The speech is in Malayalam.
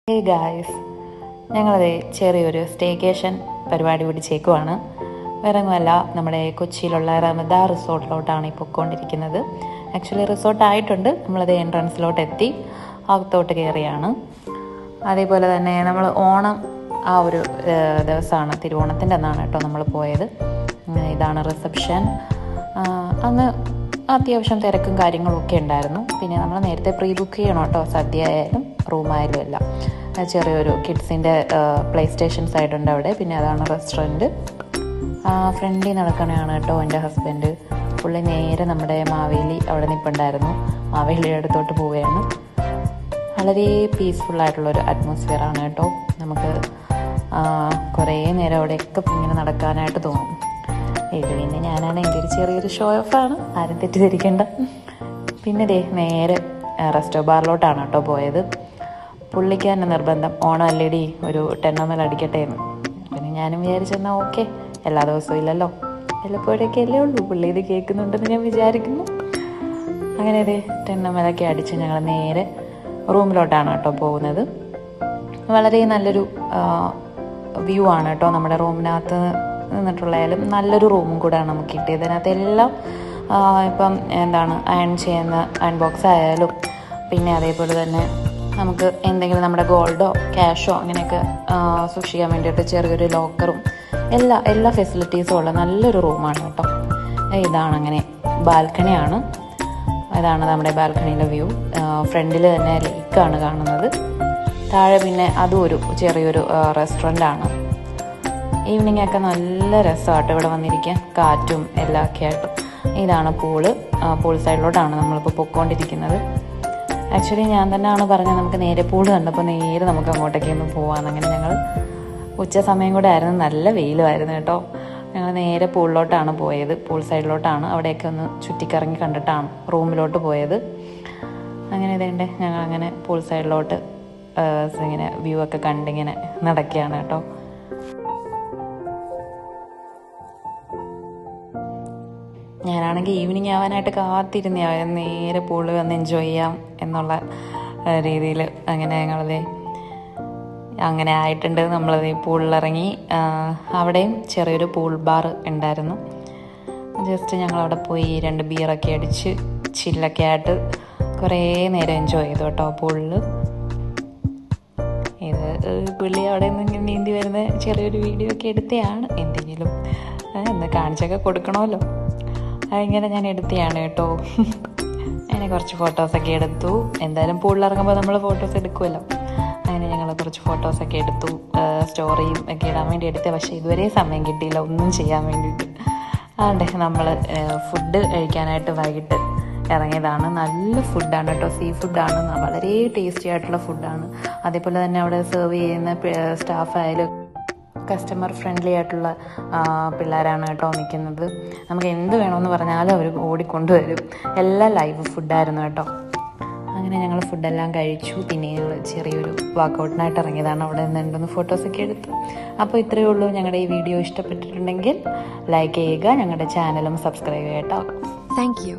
ഹേ ഗായ്സ്, ഞങ്ങളത് ചെറിയൊരു സ്റ്റേക്കേഷൻ പരിപാടി പിടിച്ചേക്കുവാണ്. വേറെ ഒന്നുമല്ല, നമ്മുടെ കൊച്ചിയിലുള്ള റമദ റിസോർട്ടിലോട്ടാണ് ഈ പൊയ്ക്കൊണ്ടിരിക്കുന്നത്. ആക്ച്വലി റിസോർട്ട് ആയിട്ടുണ്ട്, നമ്മളത് എൻട്രൻസിലോട്ട് എത്തി അകത്തോട്ട് കയറിയാണ്. അതേപോലെ തന്നെ നമ്മൾ ഓണം ആ ഒരു ദിവസമാണ്, തിരുവോണത്തിൻ്റെ അന്നാണ് കേട്ടോ നമ്മൾ പോയത്. ഇതാണ് റിസപ്ഷൻ. അന്ന് അത്യാവശ്യം തിരക്കും കാര്യങ്ങളും ഒക്കെ ഉണ്ടായിരുന്നു. പിന്നെ നമ്മൾ നേരത്തെ പ്രീ ബുക്ക് ചെയ്യണം കേട്ടോ, സദ്യ ആയാലും റൂമായാലും എല്ലാം. ചെറിയൊരു കിഡ്സിൻ്റെ പ്ലേ സ്റ്റേഷൻ സൈഡുണ്ട് അവിടെ. പിന്നെ അതാണ് റെസ്റ്റോറൻറ്റ്. ഫ്രണ്ടിൽ നടക്കണതാണ് കേട്ടോ എൻ്റെ ഹസ്ബൻഡ്. പുള്ളി നേരെ നമ്മുടെ മാവേലി അവിടെ നിൽപ്പുണ്ടായിരുന്നു. മാവേലിയുടെ അടുത്തോട്ട് പോവുകയാണ്. വളരെ പീസ്ഫുള്ളായിട്ടുള്ളൊരു അറ്റ്മോസ്ഫിയറാണ് കേട്ടോ. നമുക്ക് കുറേ നേരം അവിടെയൊക്കെ ഇങ്ങനെ നടക്കാനായിട്ട് തോന്നും. ഇത് പിന്നെ ഞാനാണ്, എൻ്റെ ഒരു ചെറിയൊരു ഷോ ഓഫാണ്, ആരും തെറ്റിദ്ധരിക്കേണ്ട. പിന്നെ നേരെ റെസ്റ്റോ ബാറിലോട്ടാണ് കേട്ടോ പോയത്. പുള്ളിക്ക് തന്നെ നിർബന്ധം, ഓണം അല്ലേടി ഒരു 10 ml അടിക്കട്ടെ എന്ന്. പിന്നെ ഞാനും വിചാരിച്ചെന്നാൽ ഓക്കെ, എല്ലാ ദിവസവും ഇല്ലല്ലോ, വല്ലപ്പോഴൊക്കെ അല്ലേ ഉള്ളൂ, പുള്ളി ഇത് കേൾക്കുന്നുണ്ടെന്ന് ഞാൻ വിചാരിക്കുന്നു. അങ്ങനെ 10 ml ഒക്കെ അടിച്ച് ഞങ്ങൾ നേരെ റൂമിലോട്ടാണ് കേട്ടോ പോകുന്നത്. വളരെ നല്ലൊരു വ്യൂ ആണ് കേട്ടോ നമ്മുടെ റൂമിനകത്ത് നിന്നിട്ടുള്ളതായാലും. നല്ലൊരു റൂമും കൂടെയാണ് നമുക്ക് കിട്ടിയത്. അതിനകത്ത് എല്ലാം ഇപ്പം അയൺ ചെയ്യുന്ന അയൺ ബോക്സ് ആയാലും, പിന്നെ അതേപോലെ തന്നെ നമുക്ക് എന്തെങ്കിലും നമ്മുടെ ഗോൾഡോ ക്യാഷോ അങ്ങനെയൊക്കെ സൂക്ഷിക്കാൻ വേണ്ടിയിട്ട് ചെറിയൊരു ലോക്കറും എല്ലാ ഫെസിലിറ്റീസും ഉള്ള നല്ലൊരു റൂമാണ് കേട്ടോ. ഇതാണ് അങ്ങനെ ബാൽക്കണിയാണ്. ഇതാണ് നമ്മുടെ ബാൽക്കണിയിലെ വ്യൂ. ഫ്രണ്ടിൽ തന്നെ ലേക്കാണ് കാണുന്നത്. താഴെ പിന്നെ അതും ഒരു ചെറിയൊരു റെസ്റ്റോറൻ്റാണ്. ഈവനിങ് ഒക്കെ നല്ല രസമാട്ടോ ഇവിടെ വന്നിരിക്കാൻ, കാറ്റും എല്ലാം ഒക്കെ ആയിട്ട്. ഇതാണ് പൂൾ സൈഡിലോട്ടാണ് നമ്മളിപ്പോൾ പൊയ്ക്കൊണ്ടിരിക്കുന്നത്. ആക്ച്വലി ഞാൻ തന്നെയാണ് പറഞ്ഞത്, നമുക്ക് നേരെ പൂള് കണ്ടപ്പോൾ നേരെ നമുക്ക് അങ്ങോട്ടേക്ക് ഒന്ന് പോകാമെന്ന്. അങ്ങനെ ഞങ്ങൾ ഉച്ച സമയം കൂടെ ആയിരുന്നു, നല്ല വെയിലുമായിരുന്നു കേട്ടോ. ഞങ്ങൾ നേരെ പൂളിലോട്ടാണ് പോയത്, പൂൾ സൈഡിലോട്ടാണ്. അവിടെയൊക്കെ ഒന്ന് ചുറ്റിക്കറങ്ങി കണ്ടിട്ടാണ് റൂമിലോട്ട് പോയത്. അങ്ങനെ ഇതേണ്ടേ ഞങ്ങളങ്ങനെ പൂൾ സൈഡിലോട്ട് ഇങ്ങനെ വ്യൂ ഒക്കെ കണ്ടിങ്ങനെ നടക്കുകയാണ് കേട്ടോ. ഞാനാണെങ്കിൽ ഈവനിങ് ആവാനായിട്ട് കാത്തിരുന്ന നേരെ പൂളിൽ വന്ന് എൻജോയ് ചെയ്യാം എന്നുള്ള രീതിയിൽ. അങ്ങനെ അങ്ങനെ ആയിട്ടുണ്ട്. നമ്മളത് പൂളിലിറങ്ങി. അവിടെയും ചെറിയൊരു പൂൾ ബാർ ഉണ്ടായിരുന്നു. ജസ്റ്റ് ഞങ്ങളവിടെ പോയി 2 ബിയറൊക്കെ അടിച്ച് ചില്ലൊക്കെ ആയിട്ട് കുറേ നേരം എൻജോയ് ചെയ്തു കേട്ടോ പൂളിൽ. ഇത് പുള്ളി അവിടെ നിന്ന് ഇങ്ങനെ നീന്തി വരുന്ന ചെറിയൊരു വീഡിയോ ഒക്കെ എടുത്തതാണ്. എന്തെങ്കിലും ഒന്ന് കാണിച്ചൊക്കെ കൊടുക്കണമല്ലോ, അതിങ്ങനെ ഞാൻ എടുത്തതാണ് കേട്ടോ. അങ്ങനെ കുറച്ച് ഫോട്ടോസൊക്കെ എടുത്തു. എന്തായാലും പൂളിലിറങ്ങുമ്പോൾ നമ്മൾ ഫോട്ടോസ് എടുക്കുമല്ലോ. അങ്ങനെ ഞങ്ങൾ കുറച്ച് ഫോട്ടോസൊക്കെ എടുത്തു, സ്റ്റോറിയും ഒക്കെ ഇടാൻ വേണ്ടി എടുത്തത്. പക്ഷേ ഇതുവരെ സമയം കിട്ടിയില്ല ഒന്നും ചെയ്യാൻ വേണ്ടിയിട്ട്. അതുകൊണ്ട് നമ്മൾ ഫുഡ് കഴിക്കാനായിട്ട് വൈകിട്ട് ഇറങ്ങിയതാണ്. നല്ല ഫുഡാണ് കേട്ടോ, സീ ഫുഡാണ്, വളരെ ടേസ്റ്റി ആയിട്ടുള്ള ഫുഡാണ്. അതേപോലെ തന്നെ അവിടെ സെർവ് ചെയ്യുന്ന സ്റ്റാഫായാലും കസ്റ്റമർ ഫ്രണ്ട്ലി ആയിട്ടുള്ള പിള്ളേരാണ് കേട്ടോ നിൽക്കുന്നത്. നമുക്ക് എന്ത് വേണമെന്ന് പറഞ്ഞാലും അവർ ഓടിക്കൊണ്ടുവരും. എല്ലാം ലൈവ് ഫുഡായിരുന്നു കേട്ടോ. അങ്ങനെ ഞങ്ങൾ ഫുഡെല്ലാം കഴിച്ചു. പിന്നെ ഞങ്ങൾ ചെറിയൊരു വർക്കൗട്ടിനായിട്ട് ഇറങ്ങിയതാണ്. അവിടെ നിന്ന് 2 ഫോട്ടോസൊക്കെ എടുത്തു. അപ്പോൾ ഇത്രയേ ഉള്ളൂ. ഞങ്ങളുടെ ഈ വീഡിയോ ഇഷ്ടപ്പെട്ടിട്ടുണ്ടെങ്കിൽ ലൈക്ക് ചെയ്യുക, ഞങ്ങളുടെ ചാനലും സബ്സ്ക്രൈബ് ചെയ്യുക കേട്ടോ. Thank you.